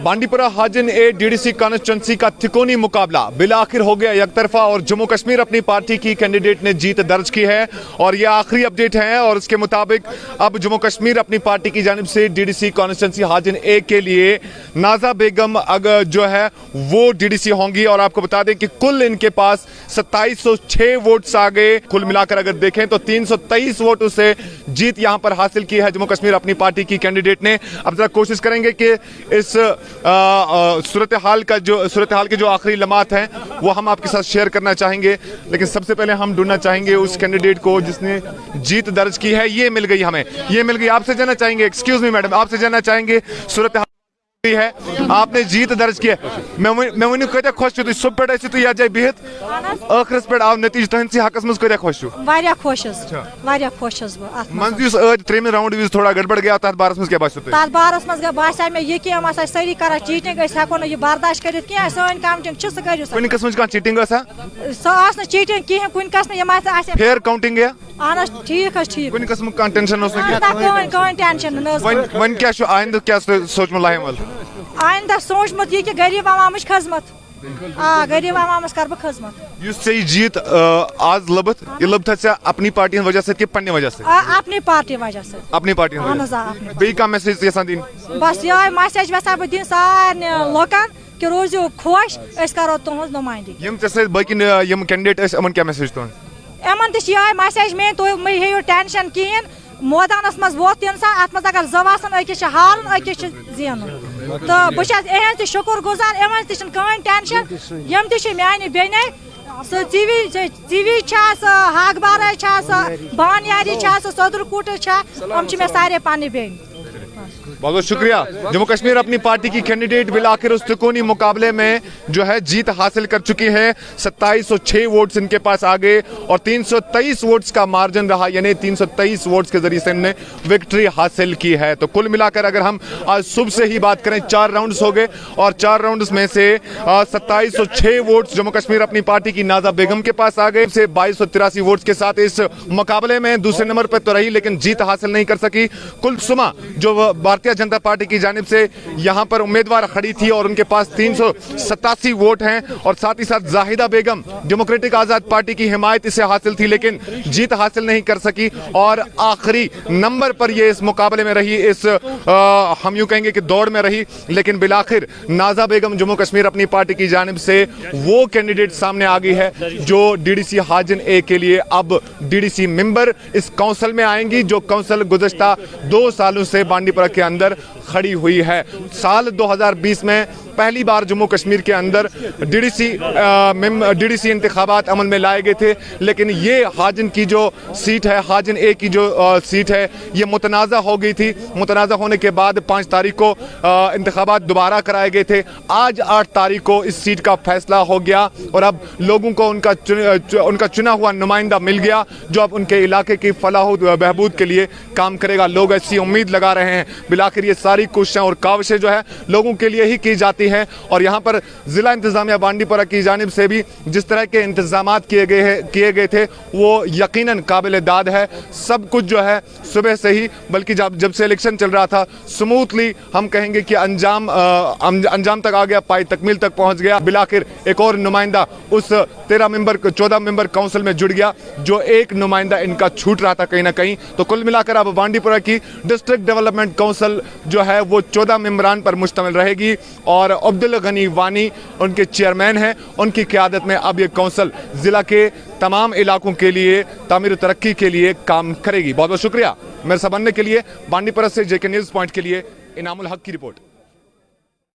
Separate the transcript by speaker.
Speaker 1: बांडीपुरा हाजिन ए DDC constituency का तिकोनी मुकाबला बिलाखिर हो गया एकतरफा और जम्मू कश्मीर अपनी पार्टी की कैंडिडेट ने जीत दर्ज की है और ये आखिरी अपडेट है और इसके मुताबिक अब जम्मू कश्मीर अपनी पार्टी की जानिब से डीडीसी कॉन्स्टिट्यूंसी हाजिन ए के लिए नाजा बेगम अगर जो है वो डीडीसी होंगी। और आपको बता दें कि कुल इनके पास 2706 वोट्स आ गए। कुल मिलाकर अगर देखें तो 323 वोटों से जीत यहां पर हासिल की है जम्मू कश्मीर अपनी पार्टी की कैंडिडेट ने। अब जरा कोशिश करेंगे कि इस सूरत हाल के जो आखिरी लम्हात हैं वो हम आपके साथ शेयर करना चाहेंगे, लेकिन सबसे पहले हम ढूंढना चाहेंगे उस कैंडिडेट को जिसने जीत दर्ज की है। ये मिल गई हमें, ये मिल गई। आपसे जानना चाहेंगे, एक्सक्यूज मी मैडम, आपसे जानना चाहेंगे सूरत हाल है, आपने जीत दर्ज किया। मैं वन कत खुश तुम सुबह पे या जाए बिहत आखिरस पे आव नतीज तुहस हकस मज कत खुश मन त्रेम राउंड विज थोड़ा गड़बड़ गया तथ बारस मज क्या तथ
Speaker 2: बारस मज बासा मे ये कि सारी कर चीटिंग हेको न बर्दाश्त कर सन काउंटिंग
Speaker 1: कुन किस्म चीटिंग
Speaker 2: सह चीटिंग कहें कुन कस
Speaker 1: फेयर काउंटिंग
Speaker 2: अहन ठीक ठीक
Speaker 1: कुन किस्म टेंशन
Speaker 2: टेंशन
Speaker 1: वन क्या आइंद क्या सोचम लाहेमल
Speaker 2: आइंदा सोचमुत ये कि गरीब आवामच खजमत गरीब आवामस कर बह खजमत
Speaker 1: जीत आज लबत ये लबत अपनी पार्टी वजह से कि पन्ने वजह से
Speaker 2: अपनी पार्टी वजह से
Speaker 1: अपनी पार्टी बी कह मैसेज यसान दिन
Speaker 2: बस ये मैसेज यसा बह दिन सारे लोकन कि रोजो खुश अस करो तुहज नुमाइंदगी
Speaker 1: यम ते बाकी यम कैंडिडेट अमन क्या मैसेज तुहन
Speaker 2: यमन ते ये मैसेज में तुम मे हेयो टेंशन कहें मोदानस मज वोत इंसान अत मज अगर जवासन अकिस हाल अकिस जीन तो बस अहन त शुक्र गुजार यमन तहन टेंशन यम त माने बेने चीवी हाक बारा बानियारी सदरकूट मे सारे पानी बेन।
Speaker 1: बहुत बहुत शुक्रिया। जम्मू कश्मीर अपनी पार्टी की कैंडिडेट बिलाखिर उस तिकोनी मुकाबले में जो है जीत हासिल कर चुकी है। 2706 वोट्स इनके पास आ गए और 323 वोट्स का मार्जिन रहा, यानी 323 वोट्स के जरिए से इन्होंने विक्ट्री हासिल की है। तो कुल मिलाकर अगर हम आज सुबह से ही बात करें 4 राउंड्स हो गए और 4 राउंड्स में से 2706 वोट्स जम्मू कश्मीर अपनी पार्टी की नाजा बेगम के पास आ गए से 2283 वोट्स के साथ इस मुकाबले में दूसरे नंबर पर तो रही लेकिन जीत हासिल नहीं कर सकी। कुलसुमा जो भारतीय जनता पार्टी की जानिब से यहां पर उम्मीदवार खड़ी थी और उनके पास 387 वोट हैं और साथ ही साथ जाहिदा बेगम डेमोक्रेटिक आजाद पार्टी की हिमायत इसे हासिल थी लेकिन जीत हासिल नहीं कर सकी और आखिरी नंबर पर ये इस मुकाबले में रही, इस हम यूं कहेंगे कि दौड़ में रही। लेकिन बिलाखिर नाजा बेगम जम्मू कश्मीर अपनी पार्टी की जानिब से वो कैंडिडेट सामने आ गई है जो डीडीसी हाजिन ए के लिए अब डीडीसी मेंबर इस काउंसिल में आएंगी, जो काउंसिल गुज़श्ता 2 सालों से बांडीपुरा के अंदर खड़ी हुई है। साल 2020 में पहली बार जम्मू कश्मीर के अंदर डीडीसी इंतखाबात अमल में लाए गए थे, लेकिन ये हाजिन की जो सीट है, हाजिन ए की जो सीट है, ये मुतनाज़ा हो गई थी। मुतनाज़ा होने के बाद 5 तारीख को इंतखाबात दोबारा कराए गए थे। आज 8 तारीख को इस सीट का फैसला हो गया और अब लोगों को उनका चुना हुआ नुमाइंदा मिल गया जो अब उनके इलाके की फलाह बहबूद के लिए काम करेगा। लोग ऐसी उम्मीद लगा रहे हैं। बिलाखिर ये सारी कोशिशें और काविशें जो है लोगों के लिए ही की जाती है और यहाँ पर जिला इंतजामिया बांडीपुरा की जानिब से भी जिस तरह के इंतजामात किए गए थे वो यकीनन काबिल दाद है। सब कुछ जो है सुबह से ही, बल्कि जब से इलेक्शन चल रहा था, स्मूथली हम कहेंगे कि अंजाम तक आ गया, पाई तकमील तक पहुंच गया। बिलाखिर एक और नुमाइंदा उस 14 मेंबर काउंसिल में जुड़ गया जो एक नुमाइंदा इनका छूट रहा था कहीं ना कहीं। तो कुल मिलाकर अब बांडीपुरा की डिस्ट्रिक्ट डेवलपमेंट काउंसिल जो है वो 14 मेंबरान पर मुश्तमिल रहेगी और अब्दुल गनी वानी उनके चेयरमैन हैं। उनकी क़यादत में अब ये काउंसिल जिला के तमाम इलाकों के लिए तामीर तरक्की के लिए काम करेगी। बहुत बहुत शुक्रिया। मेरे साथ बनने के लिए बांडीपुरा से जेके न्यूज़ पॉइंट के लिए इनामुल हक की रिपोर्ट।